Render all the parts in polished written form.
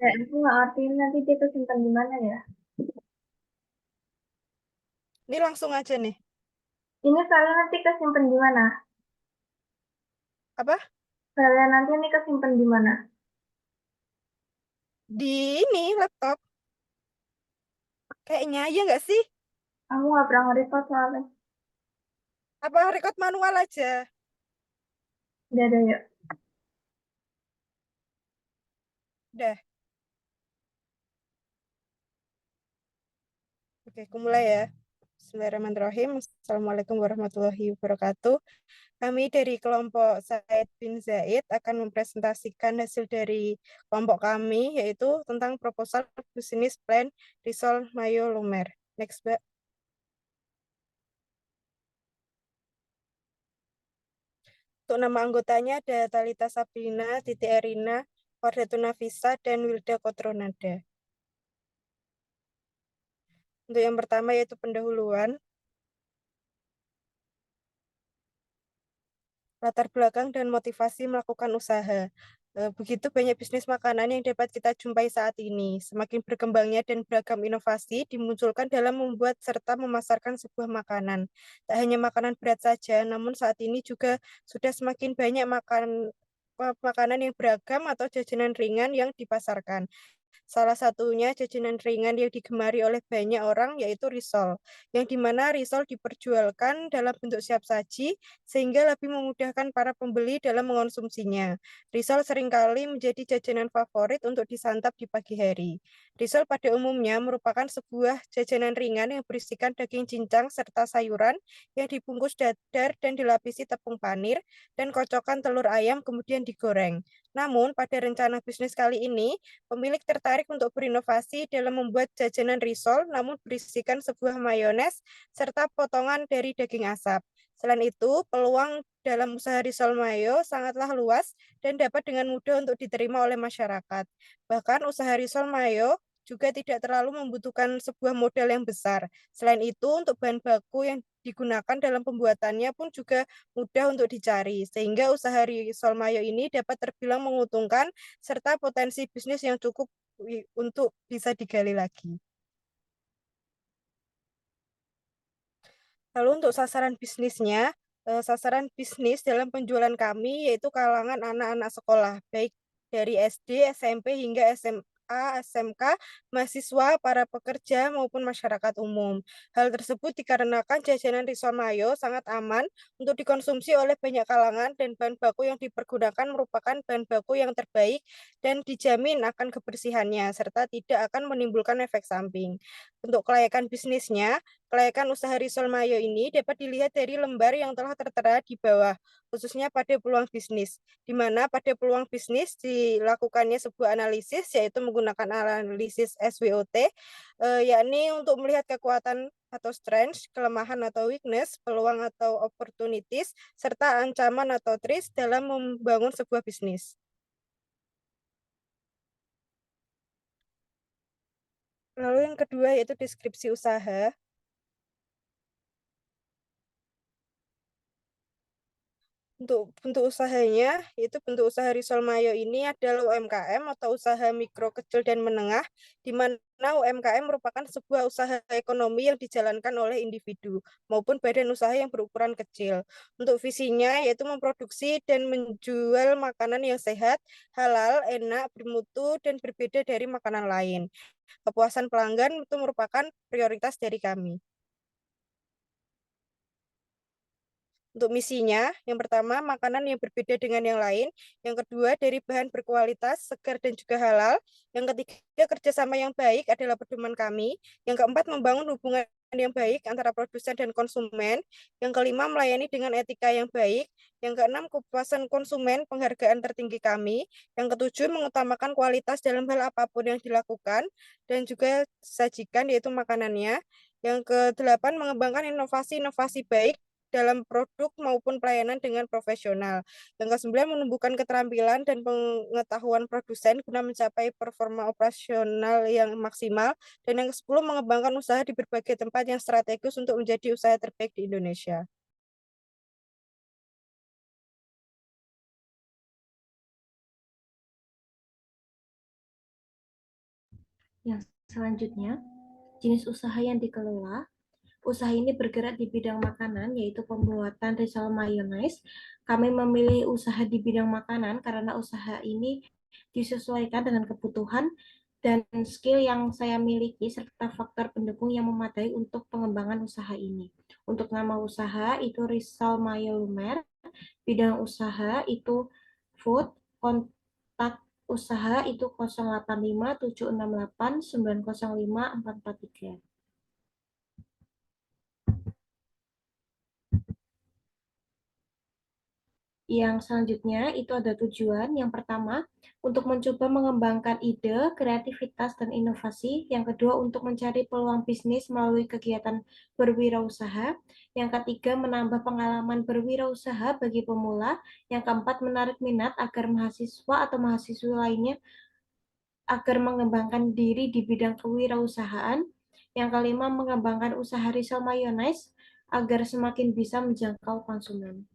Ya, aku nggak ngerti nanti dia kesimpan di mana ya. Ini langsung aja nih. Ini file nanti kesimpan di mana? Apa? File nanti ini kesimpan di mana? Di ini laptop. Kayaknya ya nggak sih? Aku nggak pernah nge-record soalnya. Apa record manual aja? Udah ada ya. Udah. Oke, aku mulai ya. Bismillahirrahmanirrahim. Assalamualaikum warahmatullahi wabarakatuh. Kami dari kelompok Said bin Zaid akan mempresentasikan hasil dari kelompok kami, yaitu tentang proposal business plan Risol Mayo Lumer. Next, Mbak. Untuk nama anggotanya ada Talita Sabrina, Titi Erina, Wardatun Nafisa, dan Wilda Kotronada. Untuk yang pertama yaitu pendahuluan, latar belakang dan motivasi melakukan usaha. Begitu banyak bisnis makanan yang dapat kita jumpai saat ini. Semakin berkembangnya dan beragam inovasi dimunculkan dalam membuat serta memasarkan sebuah makanan. Tak hanya makanan berat saja, namun saat ini juga sudah semakin banyak makanan yang beragam atau jajanan ringan yang dipasarkan. Salah satunya jajanan ringan yang digemari oleh banyak orang yaitu risol, yang dimana risol diperjualkan dalam bentuk siap saji sehingga lebih memudahkan para pembeli dalam mengonsumsinya. Risol seringkali menjadi jajanan favorit untuk disantap di pagi hari. Risol pada umumnya merupakan sebuah jajanan ringan yang berisikan daging cincang serta sayuran yang dibungkus dadar dan dilapisi tepung panir dan kocokan telur ayam kemudian digoreng. Namun, pada rencana bisnis kali ini, pemilik tertarik untuk berinovasi dalam membuat jajanan risol, namun berisikan sebuah mayones serta potongan dari daging asap. Selain itu, peluang dalam usaha risol mayo sangatlah luas dan dapat dengan mudah untuk diterima oleh masyarakat. Bahkan usaha risol mayo juga tidak terlalu membutuhkan sebuah modal yang besar. Selain itu, untuk bahan baku yang digunakan dalam pembuatannya pun juga mudah untuk dicari, sehingga usaha risol mayo ini dapat terbilang menguntungkan serta potensi bisnis yang cukup untuk bisa digali lagi. Lalu untuk sasaran bisnisnya, sasaran bisnis dalam penjualan kami yaitu kalangan anak-anak sekolah, baik dari SD, SMP hingga SMA, SMK, mahasiswa, para pekerja maupun masyarakat umum. Hal tersebut dikarenakan jajanan risol mayo sangat aman untuk dikonsumsi oleh banyak kalangan dan bahan baku yang dipergunakan merupakan bahan baku yang terbaik dan dijamin akan kebersihannya serta tidak akan menimbulkan efek samping. Untuk kelayakan bisnisnya, kelayakan usaha risol mayo ini dapat dilihat dari lembar yang telah tertera di bawah, khususnya pada peluang bisnis, di mana pada peluang bisnis dilakukannya sebuah analisis, yaitu menggunakan analisis SWOT, yakni untuk melihat kekuatan atau strength, kelemahan atau weakness, peluang atau opportunities, serta ancaman atau threats dalam membangun sebuah bisnis. Lalu yang kedua yaitu deskripsi usaha. Untuk bentuk usahanya, itu bentuk usaha Risol Mayo ini adalah UMKM atau usaha mikro, kecil, dan menengah, di mana UMKM merupakan sebuah usaha ekonomi yang dijalankan oleh individu maupun badan usaha yang berukuran kecil. Untuk visinya yaitu memproduksi dan menjual makanan yang sehat, halal, enak, bermutu, dan berbeda dari makanan lain. Kepuasan pelanggan itu merupakan prioritas dari kami. Untuk misinya, yang pertama, makanan yang berbeda dengan yang lain. Yang kedua, dari bahan berkualitas, segar, dan juga halal. Yang ketiga, kerjasama yang baik adalah pedoman kami. Yang keempat, membangun hubungan yang baik antara produsen dan konsumen. Yang kelima, melayani dengan etika yang baik. Yang keenam, kepuasan konsumen, penghargaan tertinggi kami. Yang ketujuh, mengutamakan kualitas dalam hal apapun yang dilakukan. Dan juga sajikan, yaitu makanannya. Yang kedelapan, mengembangkan inovasi-inovasi baik dalam produk maupun pelayanan dengan profesional. Yang kesembilan, menumbuhkan keterampilan dan pengetahuan produsen guna mencapai performa operasional yang maksimal. Dan yang kesepuluh, mengembangkan usaha di berbagai tempat yang strategis untuk menjadi usaha terbaik di Indonesia. Yang selanjutnya, jenis usaha yang dikelola. Usaha ini bergerak di bidang makanan, yaitu pembuatan risol mayonnaise. Kami memilih usaha di bidang makanan karena usaha ini disesuaikan dengan kebutuhan dan skill yang saya miliki, serta faktor pendukung yang memadai untuk pengembangan usaha ini. Untuk nama usaha itu Risol Mayo Lumer, bidang usaha itu food, kontak usaha itu 085 768 905 443. Yang selanjutnya itu ada tujuan. Yang pertama, untuk mencoba mengembangkan ide, kreativitas, dan inovasi. Yang kedua, untuk mencari peluang bisnis melalui kegiatan berwirausaha. Yang ketiga, menambah pengalaman berwirausaha bagi pemula. Yang keempat, menarik minat agar mahasiswa atau mahasiswa lainnya agar mengembangkan diri di bidang kewirausahaan. Yang kelima, mengembangkan usaha risol mayonnaise agar semakin bisa menjangkau konsumen.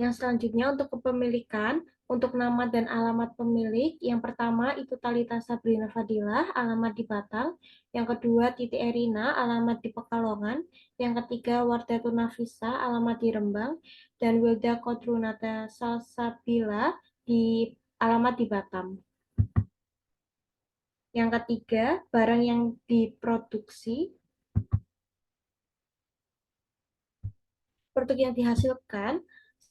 Yang selanjutnya untuk kepemilikan, untuk nama dan alamat pemilik, yang pertama itu Talita Sabrina Fadilah, alamat di Batang. Yang kedua Titi Erina, alamat di Pekalongan. Yang ketiga Wardah Nafisa, alamat di Rembang. Dan Wilda Kodrunata Salsabila, alamat di Batam. Yang ketiga, barang yang diproduksi, produk yang dihasilkan,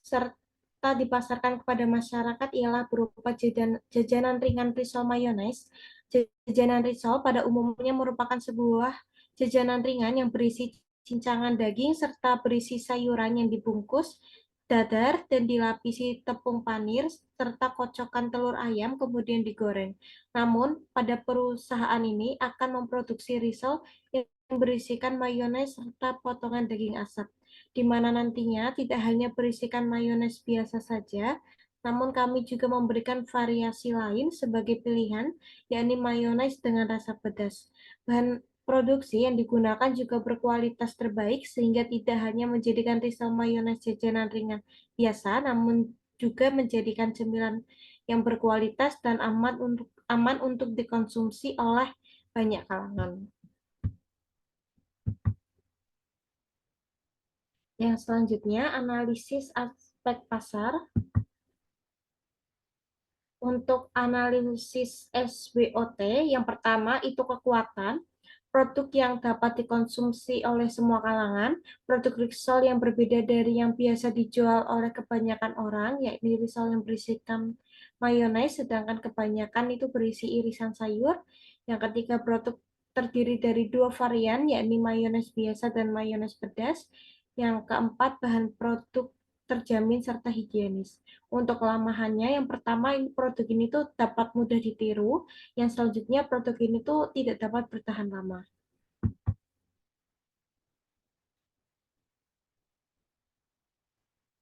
serta dipasarkan kepada masyarakat ialah berupa jajanan ringan risol mayonnaise. Jajanan risol pada umumnya merupakan sebuah jajanan ringan yang berisi cincangan daging serta berisi sayuran yang dibungkus dadar dan dilapisi tepung panir serta kocokan telur ayam kemudian digoreng. Namun, pada perusahaan ini akan memproduksi risol yang berisikan mayones serta potongan daging asap, di mana nantinya tidak hanya berisikan mayones biasa saja, namun kami juga memberikan variasi lain sebagai pilihan, yakni mayones dengan rasa pedas. Bahan produksi yang digunakan juga berkualitas terbaik, sehingga tidak hanya menjadikan risol mayones jajanan ringan biasa, namun juga menjadikan cemilan yang berkualitas dan aman untuk dikonsumsi oleh banyak kalangan. Yang selanjutnya, analisis aspek pasar. Untuk analisis SWOT, yang pertama itu kekuatan, produk yang dapat dikonsumsi oleh semua kalangan, produk risol yang berbeda dari yang biasa dijual oleh kebanyakan orang, yakni risol yang berisikan mayones, sedangkan kebanyakan itu berisi irisan sayur. Yang ketiga, produk terdiri dari dua varian, yakni mayones biasa dan mayones pedas. Yang keempat, bahan produk terjamin serta higienis. Untuk kelamahannya, yang pertama ini produk ini tuh dapat mudah ditiru, yang selanjutnya produk ini tuh tidak dapat bertahan lama.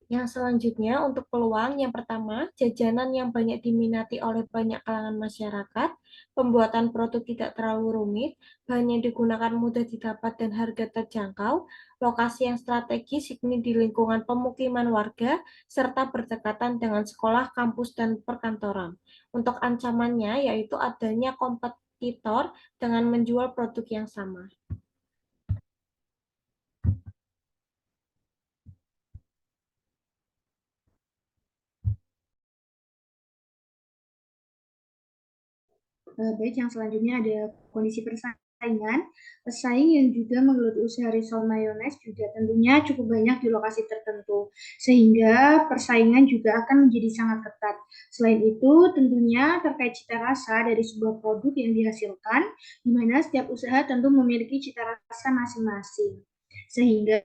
Yang selanjutnya untuk peluang, yang pertama, jajanan yang banyak diminati oleh banyak kalangan masyarakat, pembuatan produk tidak terlalu rumit, bahan yang digunakan mudah didapat dan harga terjangkau, lokasi yang strategis yakni di lingkungan pemukiman warga, serta berdekatan dengan sekolah, kampus, dan perkantoran. Untuk ancamannya yaitu adanya kompetitor dengan menjual produk yang sama. Baik, yang selanjutnya ada kondisi persaingan. Pesaing yang juga menggeluti usaha risol mayonnaise juga tentunya cukup banyak di lokasi tertentu, sehingga persaingan juga akan menjadi sangat ketat. Selain itu, tentunya terkait cita rasa dari sebuah produk yang dihasilkan, di mana setiap usaha tentu memiliki cita rasa masing-masing. Sehingga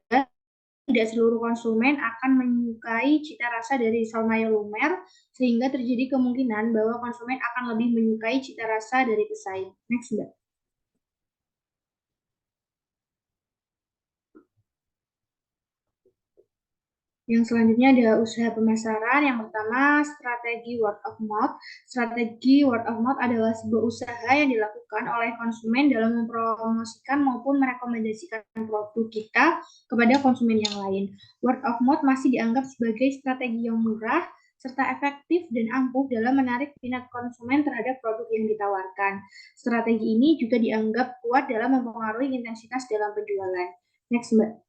tidak seluruh konsumen akan menyukai cita rasa dari risol mayo lumer, sehingga terjadi kemungkinan bahwa konsumen akan lebih menyukai cita rasa dari pesaing. Next, Mbak. Yang selanjutnya ada usaha pemasaran. Yang pertama, strategi word of mouth. Strategi word of mouth adalah sebuah usaha yang dilakukan oleh konsumen dalam mempromosikan maupun merekomendasikan produk kita kepada konsumen yang lain. Word of mouth masih dianggap sebagai strategi yang murah serta efektif dan ampuh dalam menarik minat konsumen terhadap produk yang ditawarkan. Strategi ini juga dianggap kuat dalam mempengaruhi intensitas dalam penjualan. Next, Mbak.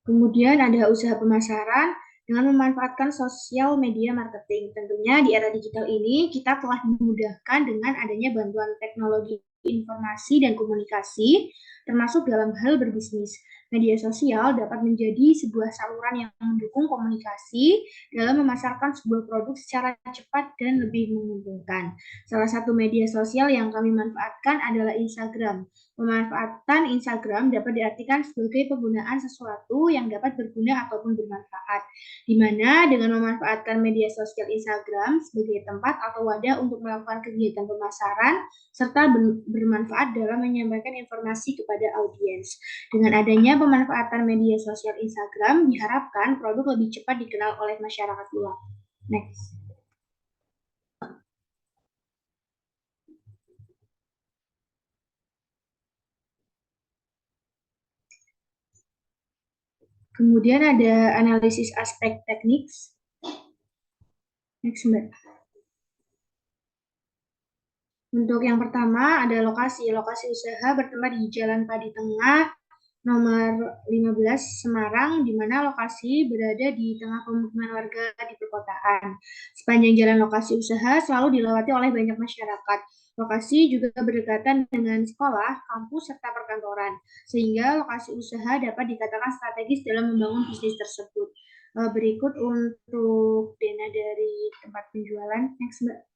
Kemudian ada usaha pemasaran dengan memanfaatkan sosial media marketing. Tentunya di era digital ini kita telah dimudahkan dengan adanya bantuan teknologi informasi dan komunikasi, termasuk dalam hal berbisnis. Media sosial dapat menjadi sebuah saluran yang mendukung komunikasi dalam memasarkan sebuah produk secara cepat dan lebih menguntungkan. Salah satu media sosial yang kami manfaatkan adalah Instagram. Pemanfaatan Instagram dapat diartikan sebagai penggunaan sesuatu yang dapat berguna ataupun bermanfaat, di mana dengan memanfaatkan media sosial Instagram sebagai tempat atau wadah untuk melakukan kegiatan pemasaran, serta bermanfaat dalam menyampaikan informasi kepada audiens. Dengan adanya pemanfaatan media sosial Instagram, diharapkan produk lebih cepat dikenal oleh masyarakat luas. Next. Kemudian ada analisis aspek teknik. Next, Mbak. Untuk yang pertama ada lokasi. Lokasi usaha bertempat di Jalan Padi Tengah, nomor 15 Semarang, di mana lokasi berada di tengah pemukiman warga di perkotaan. Sepanjang jalan lokasi usaha selalu dilewati oleh banyak masyarakat. Lokasi juga berdekatan dengan sekolah, kampus, serta perkantoran, sehingga lokasi usaha dapat dikatakan strategis dalam membangun bisnis tersebut. Berikut untuk dana dari tempat penjualan. Next, Mbak.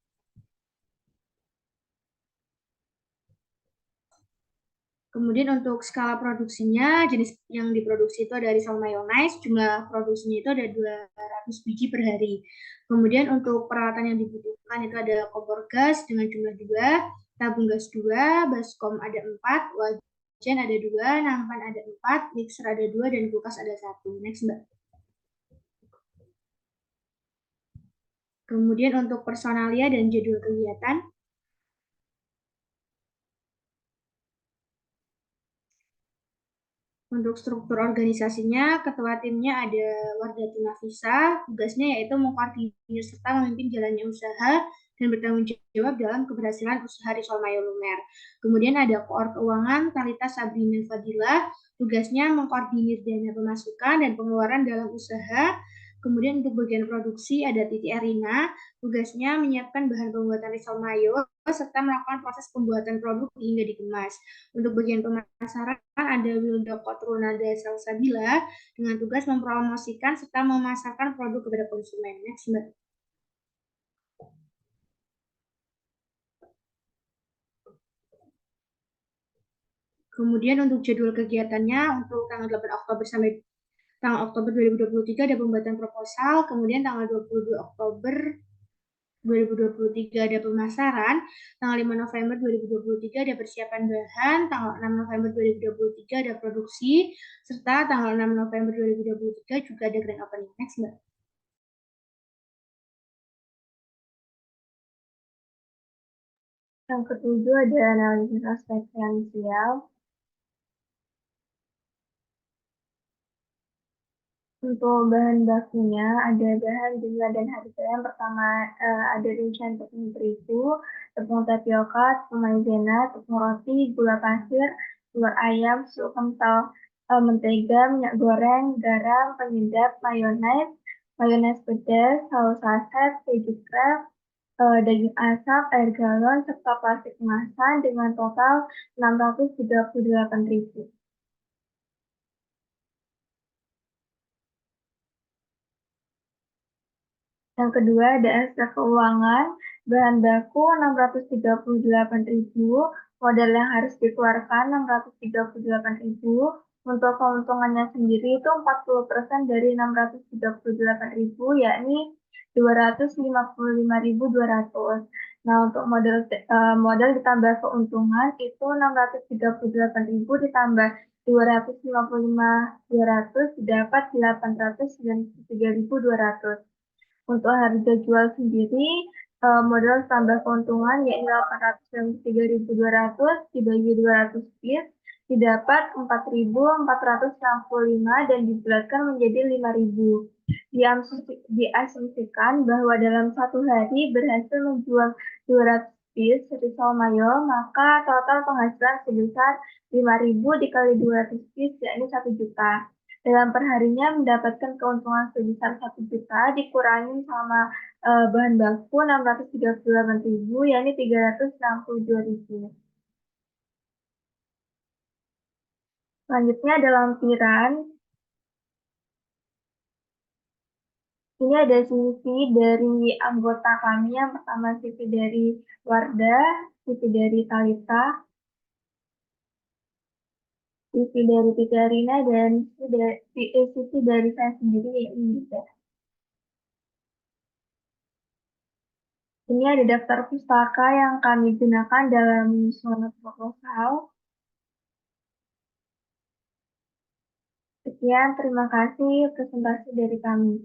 Kemudian untuk skala produksinya, jenis yang diproduksi itu ada risol mayonnaise, jumlah produksinya itu ada 200 biji per hari. Kemudian untuk peralatan yang dibutuhkan itu ada kompor gas dengan jumlah 2, tabung gas 2, baskom ada 4, wajan ada 2, nampan ada 4, mixer ada 2, dan kulkas ada 1. Next, Mbak. Kemudian untuk personalia dan jadwal kegiatan, untuk struktur organisasinya, ketua timnya ada Wardatul Nafisa, tugasnya yaitu mengkoordinir serta memimpin jalannya usaha dan bertanggung jawab dalam keberhasilan usaha Risol Mayo Lumer. Kemudian ada koor keuangan Talita Sabrina Fadila, tugasnya mengkoordinir dana pemasukan dan pengeluaran dalam usaha. Kemudian untuk bagian produksi ada Titi Erina, tugasnya menyiapkan bahan pembuatan Risol Mayo serta melakukan proses pembuatan produk hingga dikemas. Untuk bagian pemasaran ada Wilda Kotrunada Salsabila dengan tugas mempromosikan serta memasarkan produk kepada konsumen. Next, Mbak. Kemudian untuk jadwal kegiatannya untuk tanggal 8 Oktober sampai tanggal Oktober 2023 ada pembuatan proposal, kemudian tanggal 22 Oktober 2023 ada pemasaran, tanggal 5 November 2023 ada persiapan bahan, tanggal 6 November 2023 ada produksi, serta tanggal 6 November 2023 juga ada grand opening. Next, Mbak. Yang ketujuh ada analisis aspek finansial. Untuk bahan bakunya ada bahan, jumlah, dan harga. Yang pertama ada rincian tepung terigu, tepung tapioka, tepung maizena, tepung roti, gula pasir, telur ayam, susu kental, mentega, minyak goreng, garam, penyedap, mayones pedas, saus saset, keju krep, daging asap, air galon, serta plastik kemasan dengan total 638.000. Yang kedua ada aspek keuangan, bahan baku 638.000, modal yang harus dikeluarkan 638.000, untuk keuntungannya sendiri itu 40% dari 638.000, yakni 255.200. Nah, untuk modal ditambah keuntungan itu 638.000 ditambah 255.200 didapat 893.200. Untuk harga jual sendiri, modal tambah keuntungan yaitu 893.200 dibagi 200 piece, didapat 4.465 dan dibulatkan menjadi 5.000. Diasumsikan bahwa dalam satu hari berhasil menjual 200 piece risol mayo, maka total penghasilan sebesar 5.000 dikali 200 piece, yakni 1 juta. Dalam perharinya mendapatkan keuntungan sebesar 1 juta dikurangi sama bahan baku 638.000, yakni 362.000. Selanjutnya ada lampiran. Ini ada CV dari anggota kami. Yang pertama CV dari Wardah, CV dari Talita, CV dari Pikarina, dan CV dari saya sendiri, yaitu Yuda. Ini ada daftar pustaka yang kami gunakan dalam menyusun proposal. Sekian, terima kasih presentasi dari kami.